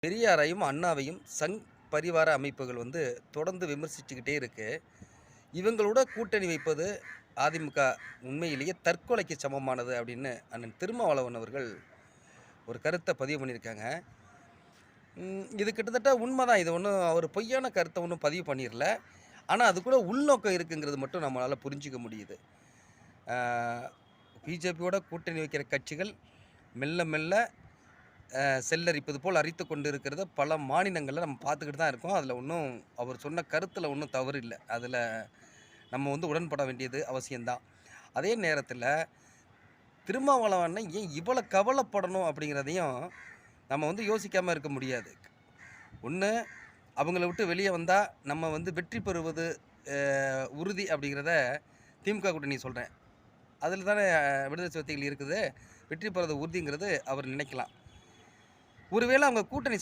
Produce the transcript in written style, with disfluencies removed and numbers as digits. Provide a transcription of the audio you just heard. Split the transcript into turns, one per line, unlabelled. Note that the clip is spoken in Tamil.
பெரியாரையும், அண்ணாவையும் பரிவார அமைப்புகள் தொடர்ந்து விமர்சிச்சுக்கிட்டே இருக்கு. இவங்களோட கூட்டணி வைப்பது அதிமுக உண்மையிலேயே தற்கொலைக்கு சமமானது அப்படின்னு அண்ணன் திருமாவளவன் அவர்கள் ஒரு கருத்த பதிவு பண்ணியிருக்காங்க. இது கிட்டத்தட்ட உண்மதான். இது ஒண்ணும் அவர் பொய்யான கருத்த ஒண்ணும் பதிவு பண்ணிறல. ஆனா, அதுக்குள்ள உள்நோக்கம் இருக்குங்கிறது மட்டும் நம்மளால புரிஞ்சுக்க முடியுது. ஆ பிஜேபியோட கூட்டணி வைக்கிற கட்சிகள் மெல்ல மெல்ல செல்லரிப்பது போல் அரித்துக் கொண்டு இருக்கிறத பல மாநிலங்கள்ல நம்ம பார்த்துக்கிட்டு தான் இருக்கோம். அதில ஒண்ணும் அவர் சொன்ன கருத்தில ஒண்ணும் தவறு இல்ல. அதில நம்ம உடன்பட வேண்டியது அவசியம் தான். அதே நேரத்தில திருமாவளவன் அண்ணன் ஏன் இவ்வளோ கவலைப்படணும் அப்படிங்கிறதையும் நம்ம யோசிக்காம இருக்க முடியாது. ஒண்ணு அவங்கள விட்டு வெளிய வந்தா நம்ம வெற்றி பெறுவது உறுதி அப்படிங்கிறத திமுக கூட்டணி சொல்றேன். அதில தானே விடுதலை சிறுத்தைகள் இருக்குது. வெற்றி பெறுவது உறுதிங்கிறது அவர் நினைக்கலாம். ஒருவேளை அவங்க கூட்டணி